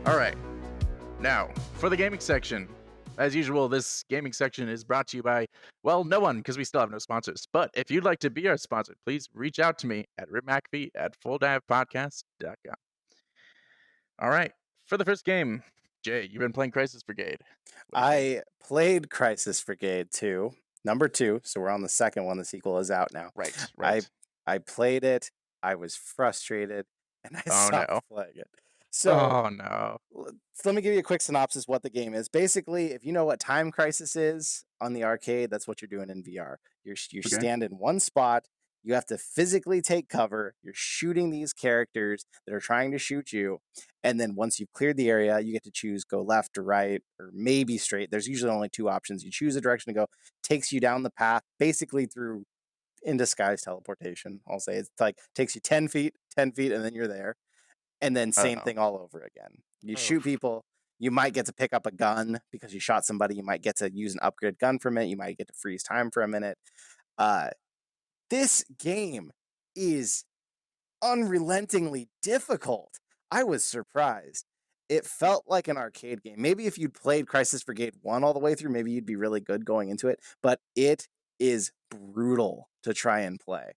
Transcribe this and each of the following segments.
All right. Now, for the gaming section. As usual, this gaming section is brought to you by, well, no one, because we still have no sponsors. But if you'd like to be our sponsor, please reach out to me at ripmcafee@fulldivepodcast.com. All right. For the first game, Jay, you've been playing Crisis Brigade. What do you think? I played Crisis Brigade 2, number 2, so we're on the second one. The sequel is out now. Right, I right. I played it, I was frustrated, and I Oh, stopped no. playing it. So, Oh, no. let me give you a quick synopsis what the game is. Basically, if you know what Time Crisis is on the arcade, that's what you're doing in VR. You Okay. stand in one spot, you have to physically take cover, you're shooting these characters that are trying to shoot you, and then once you've cleared the area, you get to choose go left or right or maybe straight. There's usually only two options. You choose a direction to go, takes you down the path, basically through in disguise teleportation. I'll say it's like takes you 10 feet, and then you're there. And then same Uh-oh. thing all over again. You shoot Oof. people. You might get to pick up a gun because you shot somebody. You might get to use an upgraded gun for a minute. You might get to freeze time for a minute. Uh, this game is unrelentingly difficult. I was surprised. It felt like an arcade game. Maybe if you'd played Crisis Brigade 1 all the way through, maybe you'd be really good going into it, but it is brutal to try and play.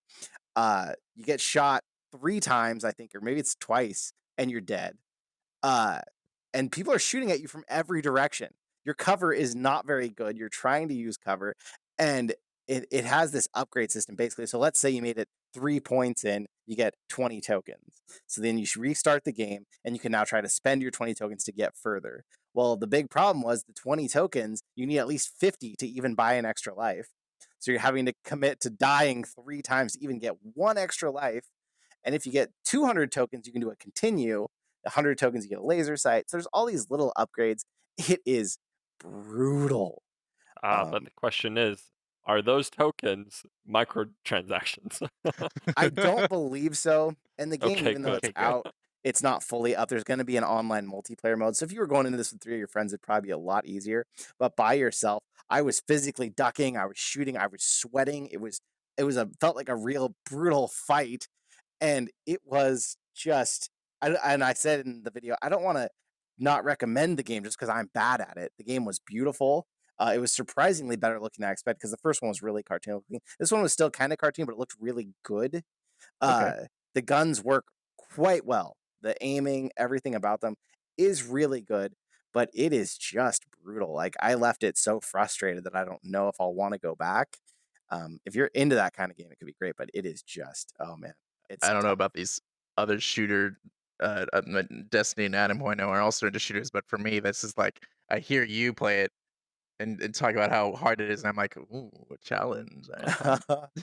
You get shot 3 times, I think, or maybe it's twice, and you're dead. Uh, and people are shooting at you from every direction. Your cover is not very good. You're trying to use cover, and it has this upgrade system basically. So let's say you made it 3 points in, you get 20 tokens. So then you should restart the game, and you can now try to spend your 20 tokens to get further. Well, the big problem was the 20 tokens, you need at least 50 to even buy an extra life. So you're having to commit to dying 3 times to even get 1 extra life. And if you get 200 tokens, you can do a continue. 100 tokens, you get a laser sight. So there's all these little upgrades. It is brutal. But the question is, are those tokens microtransactions? I don't believe so. And the game, Okay, even though good. it's Okay, good. out, it's not fully up. There's going to be an online multiplayer mode. So if you were going into this with 3 of your friends, it'd probably be a lot easier. But by yourself, I was physically ducking, I was shooting, I was sweating. Felt like a real brutal fight. And it was just, and I said in the video, I don't want to not recommend the game just because I'm bad at it. The game was beautiful. It was surprisingly better looking than I expected because the first one was really cartoon looking. This one was still kind of cartoon, but it looked really good. Okay. The guns work quite well. The aiming, everything about them is really good, but it is just brutal. Like I left it so frustrated that I don't know if I'll want to go back. If you're into that kind of game, it could be great, but it is just, oh man, it's I don't know tough. about these other shooter, Destiny and Adam Point are also into shooters, but for me, this is like I hear you play it and talk about how hard it is, and I'm like, "Ooh, a challenge."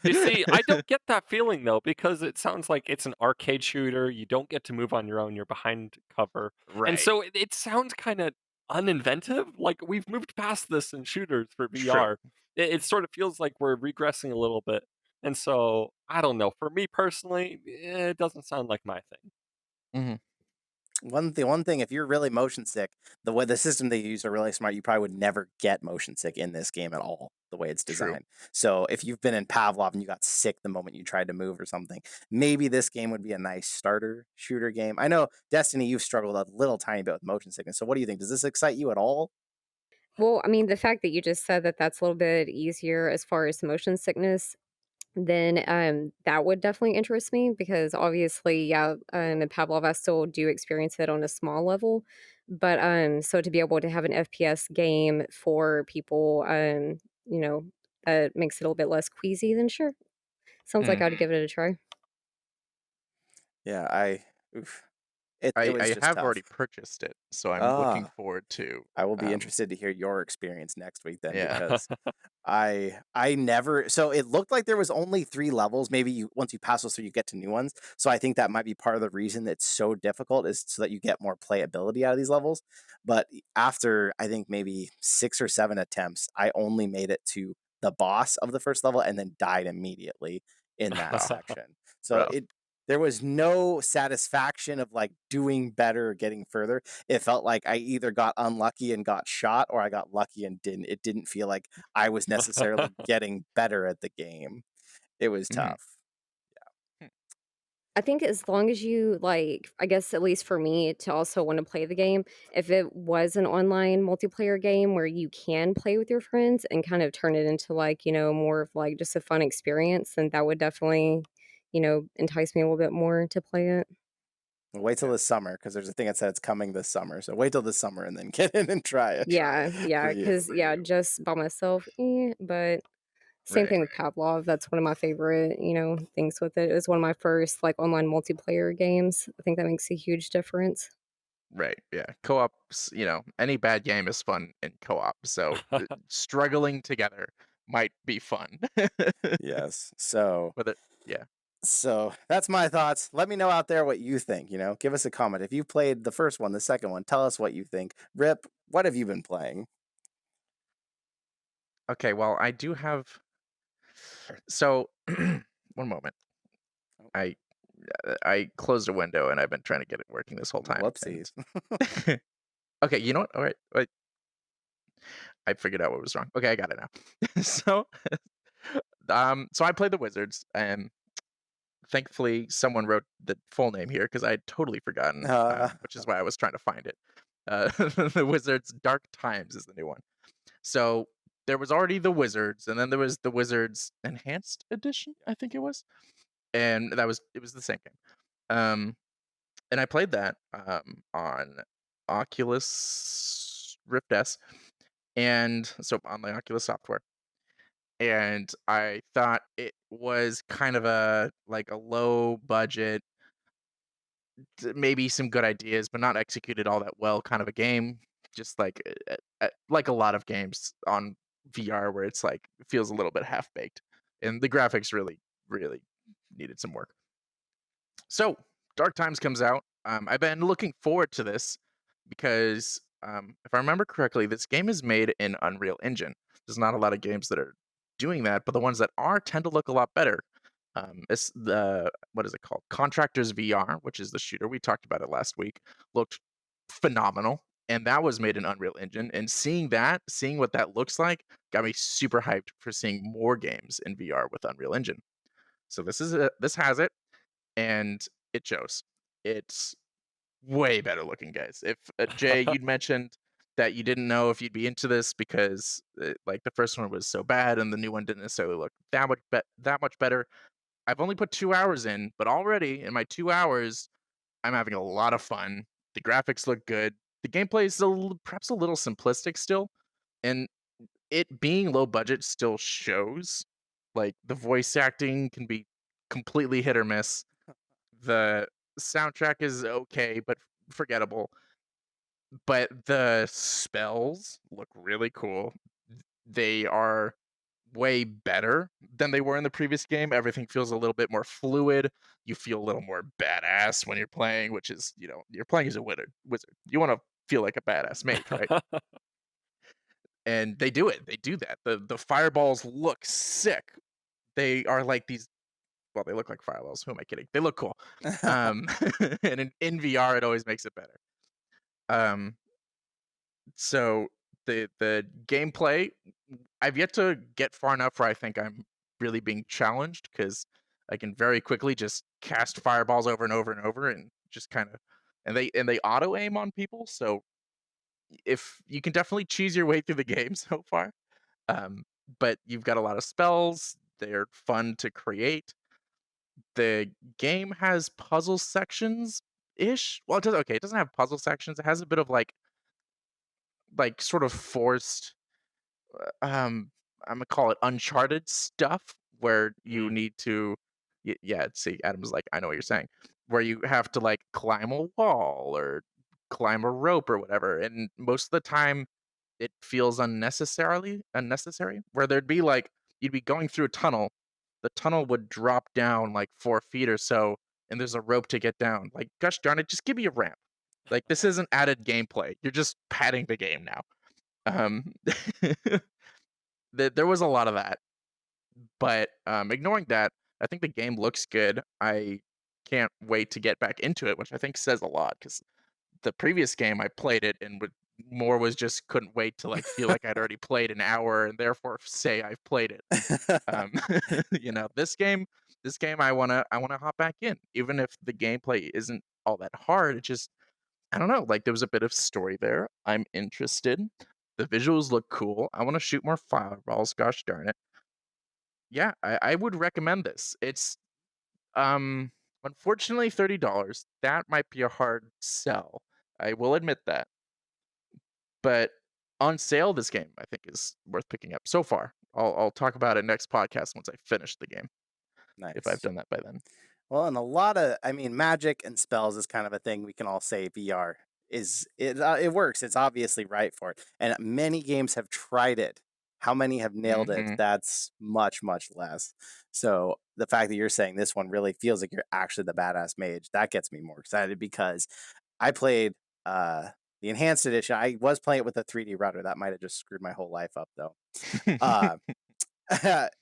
You see, I don't get that feeling though, because it sounds like it's an arcade shooter. You don't get to move on your own. You're behind cover, and Right. so it sounds kind of uninventive. Like we've moved past this in shooters for True. VR. It sort of feels like we're regressing a little bit, and so I don't know. For me personally, it doesn't sound like my thing. Mhm. One thing, if you're really motion sick, the way the system they use are really smart. You probably would never get motion sick in this game at all, the way it's True. designed. So if you've been in Pavlov and you got sick the moment you tried to move or something, maybe this game would be a nice starter shooter game. I know Destiny, you've struggled a little tiny bit with motion sickness. So what do you think? Does this excite you at all? Well, I mean, the fact that you just said that that's a little bit easier as far as motion sickness, then that would definitely interest me because obviously, yeah, in Pavlov, I still do experience it on a small level. But so to be able to have an FPS game for people, you know, that makes it a little bit less queasy, then sure. Sounds like Mm. I'd give it a try. Yeah, oof. It was I just have tough. already purchased it, so I'm looking Ah, forward to, I will be um interested to hear your experience next week then yeah. because I never so it looked like there was only 3 levels. Maybe you once you pass those through, you get to new ones. So I think that might be part of the reason it's so difficult is so that you get more playability out of these levels. But after I think maybe 6 or 7 attempts, I only made it to the boss of the first level and then died immediately in that section. So Rough. there was no satisfaction of like doing better or getting further. It felt like I either got unlucky and got shot or I got lucky and didn't. It didn't feel like I was necessarily getting better at the game. It was Mhm. tough. Hmm. I think as long as you, like I guess at least for me to also wanna play the game, if it was an online multiplayer game where you can play with your friends and kind of turn it into, like, more of, like, just a fun experience, then that would definitely, entice me a little bit more to play it. Wait till Yeah. this summer because there's a thing that said it's coming this summer. So wait till this summer and then get in and try it Yeah, for yeah, you. because yeah, just by myself, but same Right. thing with Pavlov, that's one of my favorite, things with it. It was one of my first, like, online multiplayer games. I think that makes a huge difference. Right. Yeah. Co-ops, any bad game is fun in co-op. So struggling together might be fun. Yes. So But yeah. so that's my thoughts. Let me know out there what you think. Give us a comment. If you played the first one, the second one, tell us what you think. Rip, what have you been playing? Okay. Well, I do have. So, one moment. Oh, I closed a window and I've been trying to get it working this whole time. And whoopsies. okay, you know what? All right, wait, I figured out what was wrong. Okay, I got it now. So I played the Wizards, and thankfully someone wrote the full name here because I had totally forgotten, Uh, which is why I was trying to find it. The Wizards Dark Times is the new one. So there was already the Wizards, and then there was the Wizards Enhanced Edition, I think it was, and it was the same game. And I played that on Oculus Rift S, and so on the Oculus software. And I thought it was kind of a low budget, maybe some good ideas, but not executed all that well kind of a game. Just like a lot of games on VR where it's like feels a little bit half baked, and the graphics really needed some work. So, Dark Times comes out. I've been looking forward to this because, if I remember correctly, this game is made in Unreal Engine. There's not a lot of games that are doing that, but the ones that are tend to look a lot better. It's the what is it called? Contractors VR, which is the shooter we talked about it last week, looked phenomenal, and that was made in Unreal Engine. And seeing what that looks like, got me super hyped for seeing more games in VR with Unreal Engine. So this has it and it shows. It's way better looking, guys. If Jay, you'd mentioned that you didn't know if you'd be into this because like the first one was so bad and the new one didn't necessarily look that much better. I've only put 2 hours in, but already in my 2 hours, I'm having a lot of fun. The graphics look good. The gameplay is perhaps a little simplistic still, and it being low budget still shows. Like the voice acting can be completely hit or miss. The soundtrack is okay, but forgettable. But the spells look really cool. They are way better than they were in the previous game. Everything feels a little bit more fluid. You feel a little more badass when you're playing, which is, you're playing as a wizard. You want to feel like a badass mage, right? And they do it. They do that. The fireballs look sick. They are like these well, they look like fireballs. Who am I kidding? They look cool. Um, and in VR, it always makes it better. Um, so the gameplay, I've yet to get far enough where I think I'm really being challenged because I can very quickly just cast fireballs over and over and over and just kind of and they auto aim on people. So if you can definitely cheese your way through the game so far, um, but you've got a lot of spells. They're fun to create. The game has puzzle sections ish. Well, it doesn't have puzzle sections. It has a bit of like sort of forced I'm gonna call it uncharted stuff where you Mm. need to yeah, see Adam's like, I know what you're saying. Where you have to like climb a wall or climb a rope or whatever. And most of the time it feels unnecessary. Where there'd be like you'd be going through a tunnel, the tunnel would drop down like 4 feet or so, and there's a rope to get down. Like, gosh darn it, just give me a ramp. Like this isn't added gameplay. You're just padding the game now. Um there was a lot of that, but ignoring that, I think the game looks good. I can't wait to get back into it, which I think says a lot because the previous game I played it and more was just couldn't wait to like feel like I'd already played an hour and therefore say I've played it. Um, this game this game I wanna hop back in, even if the gameplay isn't all that hard. It just I don't know, like there was a bit of story there. I'm interested. The visuals look cool. I want to shoot more fireballs. Gosh darn it! Yeah, I would recommend this. It's um unfortunately $30. That might be a hard sell. I will admit that. But on sale, this game I think is worth picking up so far. I'll talk about it next podcast once I finish the game, if I've Nice. done that by then. Well, and a lot of, I mean, magic and spells is kind of a thing we can all say VR is it. It works. It's obviously right for it, and many games have tried it. How many have nailed it? Hmm. That's much, much less. So the fact that you're saying this one really feels like you're actually the badass mage, that gets me more excited because I played the enhanced edition. I was playing it with a 3D router. That might have just screwed my whole life up though. Uh,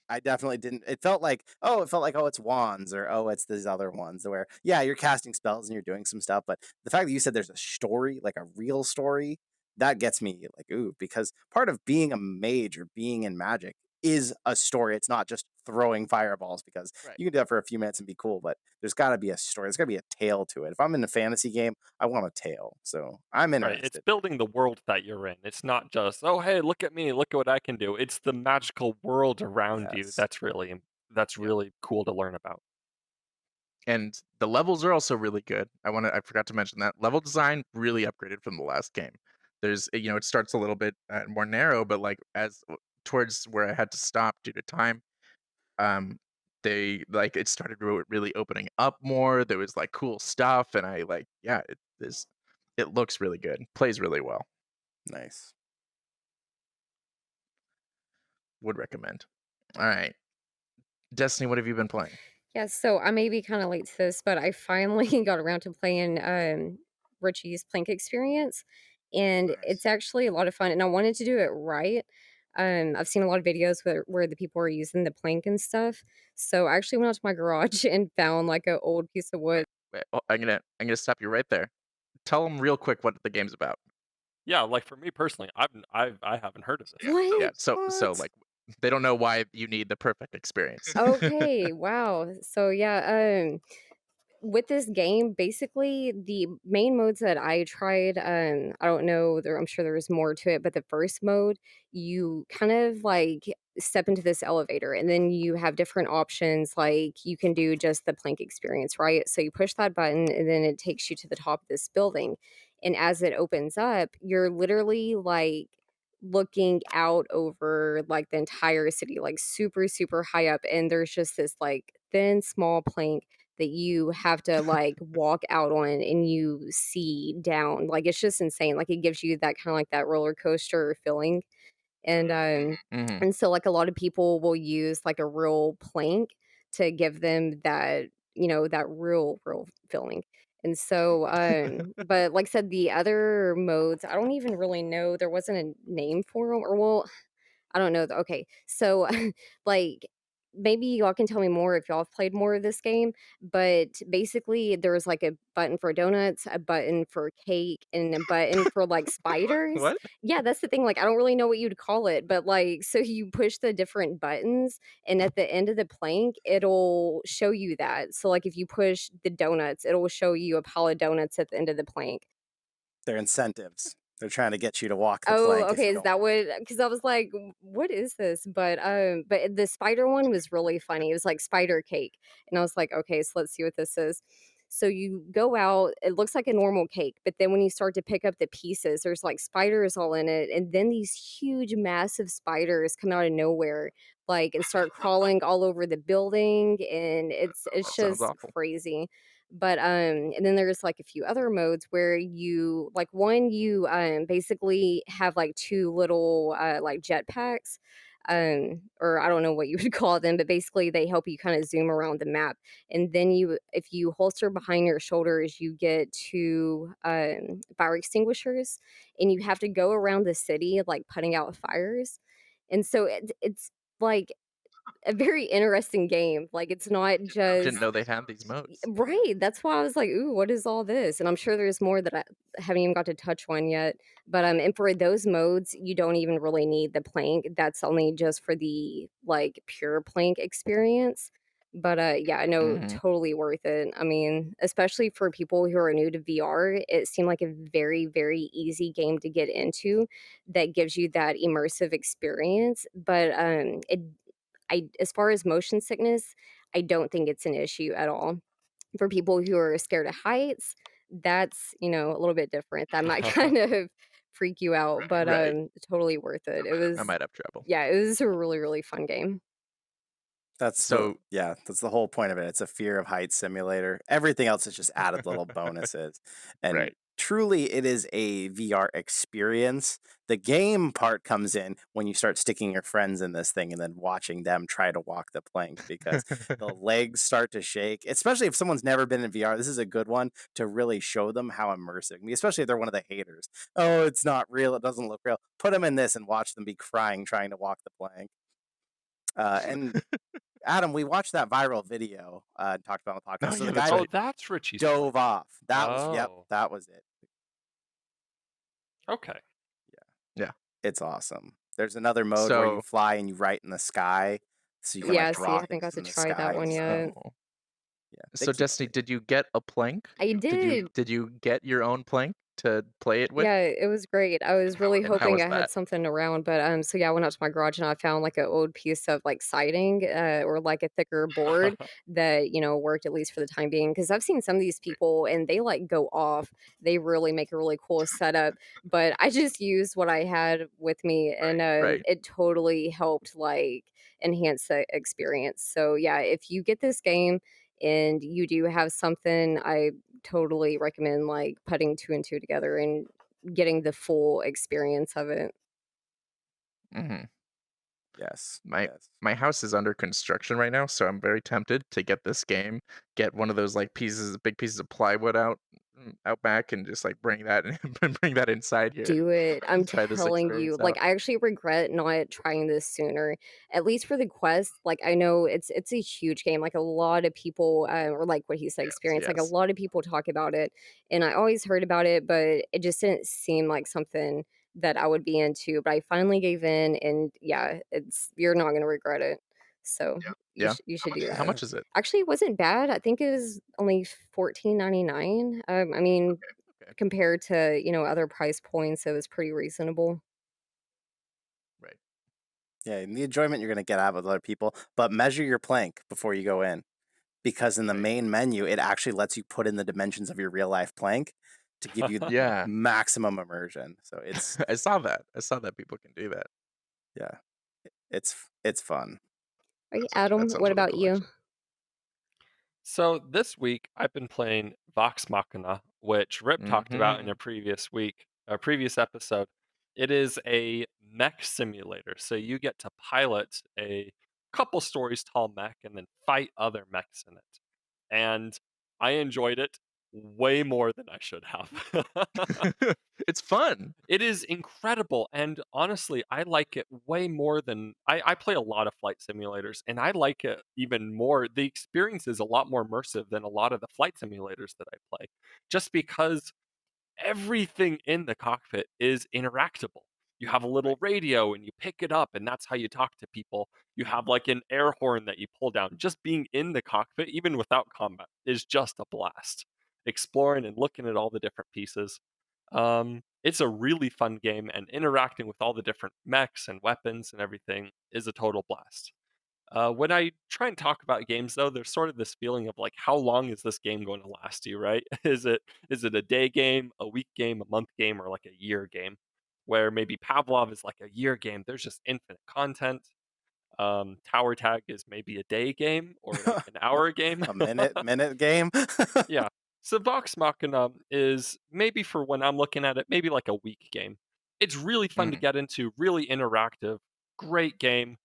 I definitely didn't. It felt like, oh, it's wands or oh, it's these other ones where, yeah, you're casting spells and you're doing some stuff. But the fact that you said there's a story, like a real story, that gets me like, ooh, because part of being a mage or being in magic is a story. It's not just throwing fireballs because Right. you can do that for a few minutes and be cool, but there's got to be a story. There's got to be a tale to it. If I'm in a fantasy game, I want a tale. So I'm Right. It's interested. building the world that you're in. It's not just, oh, hey, look at me, look at what I can do. It's the magical world around you Yes. that's Yeah. really cool to learn about. And the levels are also really good. I forgot to mention that. Level design really upgraded from the last game. It starts a little bit more narrow, but like towards where I had to stop due to time, um, it started really opening up more. There was like cool stuff, and yeah, it looks really good, plays really well. Nice. Would recommend. All right, Destiny, what have you been playing? Yeah, so I may be kind of late to this, but I finally got around to playing Richie's Plank Experience, and it's Nice. actually a lot of fun. And I wanted to do it right. I've seen a lot of videos where the people are using the plank and stuff. So I actually went out to my garage and found like an old piece of wood. Wait, I'm gonna stop you right there. Tell them real quick what the game's about. Yeah, like for me personally, I haven't heard of this. Yeah. What? So What? like they don't know why you need the perfect experience. Okay, wow. So yeah, with this game, basically the main modes that I tried, I don't know, I'm sure there's more to it, but the first mode, you kind of like step into this elevator and then you have different options. Like you can do just the plank experience, right? So you push that button and then it takes you to the top of this building. And as it opens up, you're literally like looking out over like the entire city, like super, super high up. And there's just this like thin, small plank that you have to like walk out on and you see down. Like it's just insane. Like it gives you that kind of like that roller coaster feeling. And Hmm. and so like a lot of people will use like a real plank to give them that, that real feeling. And so but like I said, the other modes, I don't even really know. There wasn't a name for them, or well, I don't know. Okay. So, like, maybe y'all can tell me more if y'all have played more of this game, but basically there's like a button for donuts, a button for cake, and a button for like spiders. What? Yeah, that's the thing. Like, I don't really know what you'd call it, but like, so you push the different buttons, and at the end of the plank, it'll show you that. So, like, if you push the donuts, it'll show you a pile of donuts at the end of the plank. They're incentives. They're trying to get you to walk the Oh, plank if okay, you is don't. that what? Because I was like, What is this?" But the spider one was really funny. It was like spider cake, and I was like, "Okay, so let's see what this is." So you go out, it looks like a normal cake, but then when you start to pick up the pieces, there's like spiders all in it, and then these huge, massive spiders come out of nowhere, like, and start crawling all over the building, and it's That sounds just awful. crazy. But and then there's like a few other modes where you like one you basically have like two little like jetpacks, or I don't know what you would call them, but basically they help you kind of zoom around the map. And then if you holster behind your shoulders, you get two fire extinguishers, and you have to go around the city like putting out fires. And so it's like a very interesting game. Like it's not Didn't just know they had these modes. right. That's why I was like, "Ooh, what is all this?" And I'm sure there's more that I haven't even got to touch one yet. But and for those modes, you don't even really need the plank. That's only just for the like pure plank experience. But, yeah, no, Mhm. totally worth it. I mean, especially for people who are new to VR, it seemed like a very, very easy game to get into that gives you that immersive experience, but, as far as motion sickness, I don't think it's an issue at all. For people who are scared of heights, that's, a little bit different. That might kind of freak you out, but, Right. totally worth it. It I was might have trouble. yeah, it was a really, really fun game. So That's the whole point of it. It's a fear of heights simulator. Everything else is just added little bonuses. And right. truly it is a VR experience. The game part comes in when you start sticking your friends in this thing and then watching them try to walk the plank because the legs start to shake, especially if someone's never been in VR. This is a good one to really show them how immersive it can be, especially if they're one of the haters. Oh, it's not real. It doesn't look real. Put them in this and watch them be crying trying to walk the plank. And Adam, we watched that viral video and talked about on the Oh, podcast. So yeah, the that's guy Oh, right. that's Richie's dove plane. off. Oh, That was it. okay. Yeah. It's awesome. There's another mode where you So fly and you write in the sky, so you can Yeah, like see, draw I haven't got things to in the try that sky one and stuff. yet. oh. Yeah, they So keep Destiny, updating. did you get a plank? I Did you did. did you get your own plank to play it with? Yeah, it was great. I was really And how hoping was I had that? something around, but, so yeah, I went out to my garage and I found, like, an old piece of, like, siding, or, like, a thicker board that, worked at least for the time being. Because 'cause I've seen some of these people and they, like, go off. They really make a really cool setup, but I just used what I had with me and, Right. it totally helped, like, enhance the experience. So, yeah, if you get this game and you do have something, I totally recommend, like, putting 2 and 2 together and getting the full experience of it. Mhm. Yes, My yes. my house is under construction right now, so I'm very tempted to get this game, get one of those, like, big pieces of plywood out back and just, like, bring that bring that inside here Do it. I'm and try this telling you, experience like, out. I actually regret not trying this sooner, at least for the Quest. Like, I know it's a huge game, like, a lot of people, or like what he said, Yes, experience, like, a yes. lot of people talk about it, and I always heard about it, but it just didn't seem like something that I would be into, but I finally gave in, and yeah, you're not gonna regret it. So, Yeah. Yeah. you How should do much how that. much is it? Actually, it wasn't bad. I think it was only 14.99. I mean, Okay, okay. compared to, other price points, it was pretty reasonable. Right. Yeah, and the enjoyment you're gonna get out of other people, but measure your plank before you go in. Because in the Right. main menu, it actually lets you put in the dimensions of your real life plank to give you Yeah. maximum immersion. So it's I saw that. I saw that people can do that. yeah, it's fun. Right, That Adam, sounds what really about cool, you? actually. So this week I've been playing Vox Machina, which Rip talked about in Mhm. a previous episode. It is a mech simulator, so you get to pilot a couple stories tall mech and then fight other mechs in it. And I enjoyed it way more than I should have. It's fun. It is incredible, and honestly, I like it way more than I play a lot of flight simulators, and I like it even more. The experience is a lot more immersive than a lot of the flight simulators that I play, just because everything in the cockpit is interactable. You have a little Right. radio and you pick it up, and that's how you talk to people. You have like an air horn that you pull down. Just being in the cockpit, even without combat, is just a blast. Exploring and looking at all the different pieces. It's a really fun game, and interacting with all the different mechs and weapons and everything is a total blast. When I try and talk about games, though, there's sort of this feeling of like, how long is this game going to last you? Right? Is it a day game, a week game, a month game, or like a year game? Where maybe Pavlov is like a year game. There's just infinite content. Tower Tag is maybe a day game or like an hour game. A minute game. Yeah. So Vox Machina is maybe for when I'm looking at it, maybe like a week game. It's really fun to Mhm. get into, really interactive, great game.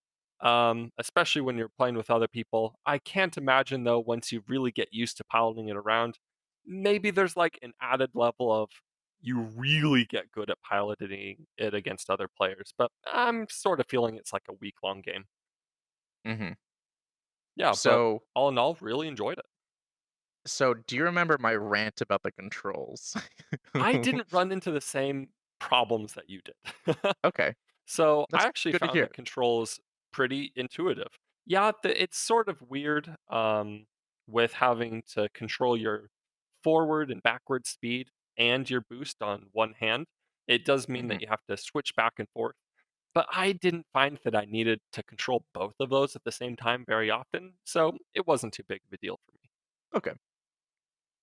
Especially when you're playing with other people. I can't imagine though, once you really get used to piloting it around, maybe there's like an added level of you really get good at piloting it against other players. But I'm sort of feeling it's like a week long game. Mhm. Yeah, but So all in all, really enjoyed it. so do you remember my rant about the controls? I didn't run into the same problems that you did. Okay. So I That's actually good to found the hear. controls pretty intuitive. Yeah, it's sort of weird with having to control your forward and backward speed and your boost on one hand. It does mean Mhm. that you have to switch back and forth. But I didn't find that I needed to control both of those at the same time very often, so it wasn't too big of a deal for me. Okay.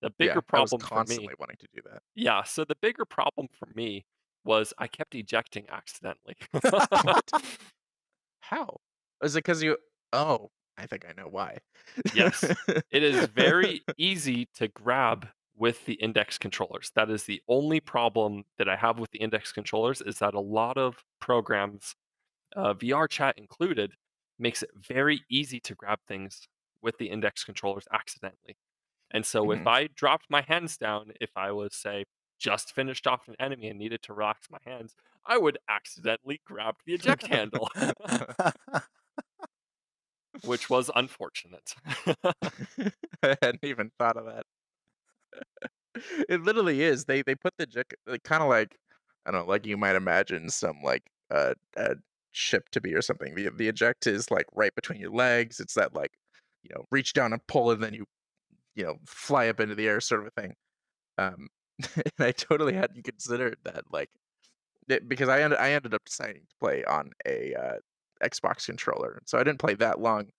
The Yeah, bigger I was problem for me, constantly wanting to do that. yeah, so the bigger problem for me was I kept ejecting accidentally. What? How? Is it because you Oh, I think I know why. Yes. It is very easy to grab with the index controllers. That is the only problem that I have with the index controllers is that a lot of programs, VRChat included, makes it very easy to grab things with the index controllers accidentally. And so if Mhm. I dropped my hands down, if I was, say, just finished off an enemy and needed to relax my hands, I would accidentally grab the eject handle, which was unfortunate. I hadn't even thought of that. It literally is. They put the eject like, kinda like, I don't know, like you might imagine some, like, ship to be or something. The eject is, like, right between your legs. It's that, like, reach down and pull, and then you fly up into the air sort of a thing. Um, and I totally hadn't considered that, like, because I ended up deciding to play on a, Xbox controller, so I didn't play that long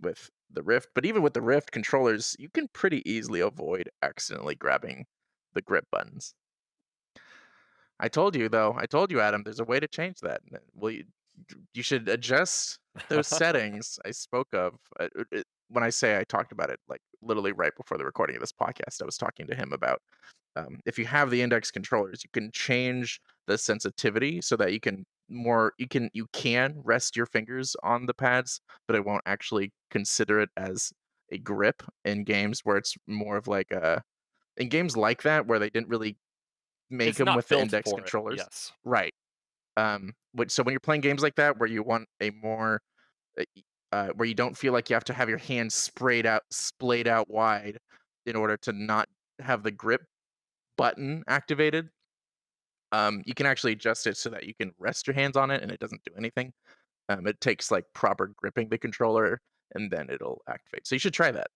with the Rift, but even with the Rift controllers, you can pretty easily avoid accidentally grabbing the grip buttons. I told you though, I told you, Adam, there's a way to change that. Well, you should adjust those settings I spoke of. When I say I talked about it, like literally right before the recording of this podcast, I was talking to him about if you have the index controllers, you can change the sensitivity so that you can rest your fingers on the pads, but it won't actually consider it as a grip in games where it's more of like a in games like that where they didn't really make It's them not with the built index for it, controllers. yes. Right. So when you're playing games like that where you want a more where you don't feel like you have to have your hands splayed out wide in order to not have the grip button activated, you can actually adjust it so that you can rest your hands on it and it doesn't do anything. It takes like proper gripping the controller and then it'll activate. So you should try that.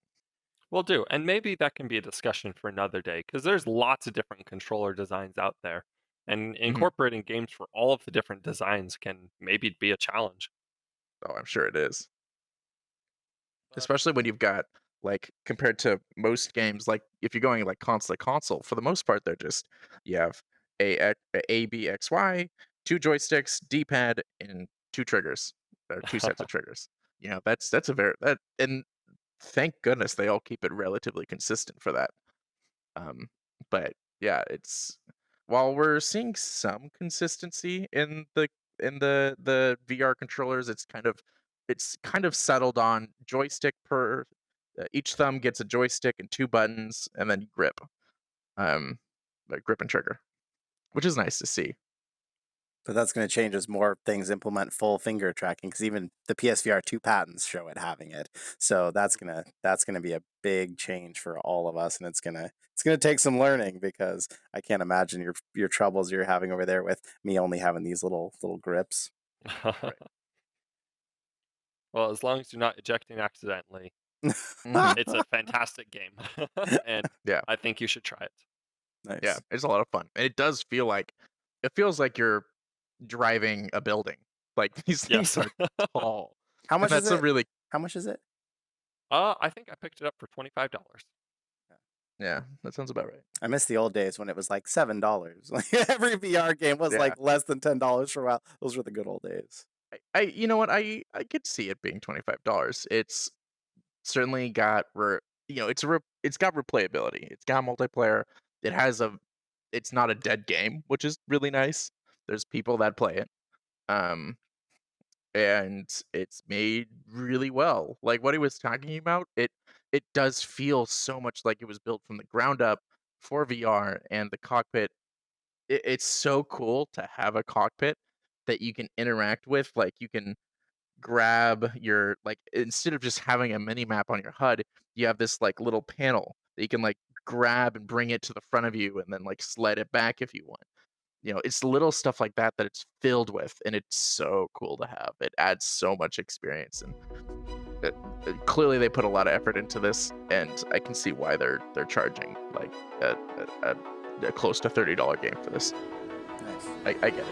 Will do. And maybe that can be a discussion for another day because there's lots of different controller designs out there. And Mhm. incorporating games for all of the different designs can maybe be a challenge. Oh, I'm sure it is. But Especially when you've got like compared to most games, like if you're going like console to console, for the most part, they're just you have A B X Y, two joysticks, D pad, and two triggers or two sets of triggers. That's a very that and thank goodness they all keep it relatively consistent for that. Um, but yeah, it's while we're seeing some consistency in the VR controllers, it's kind of settled on joystick per each thumb gets a joystick and two buttons, and then you grip, like grip and trigger, which is nice to see. But that's going to change as more things implement full finger tracking because even the PSVR 2 patents show it having it. So that's gonna be a big change for all of us, and it's gonna take some learning because I can't imagine your troubles you're having over there with me only having these little grips. Right. well, as long as you're not ejecting accidentally, Hmm. it's a fantastic game. And Yeah, I think you should try it. yeah, Nice. it's a lot of fun, and it feels like you're driving a building. Like these things Yes. are tall, How and much is that's a it? really How much is it? I think I picked it up for $25. yeah, that sounds about right. I miss the old days when it was like $7. Like every VR game was Yeah. like less than $10 for a while. Those were the good old days. You know what? I could see it being $25. It's certainly got it's got replayability. It's got multiplayer. It has a it's not a dead game, which is really nice. There's people that play it. Um and it's made really well. Like what he was talking about, it does feel so much like it was built from the ground up for VR, and the cockpit it's so cool to have a cockpit that you can interact with. Like you can grab your like instead of just having a mini map on your HUD, you have this like little panel that you can like grab and bring it to the front of you and then like slide it back if you want. It's little stuff like that it's filled with, and it's so cool to have. It adds so much experience, and clearly they put a lot of effort into this, and I can see why they're charging like a close to $30 game for this. Nice. I get it.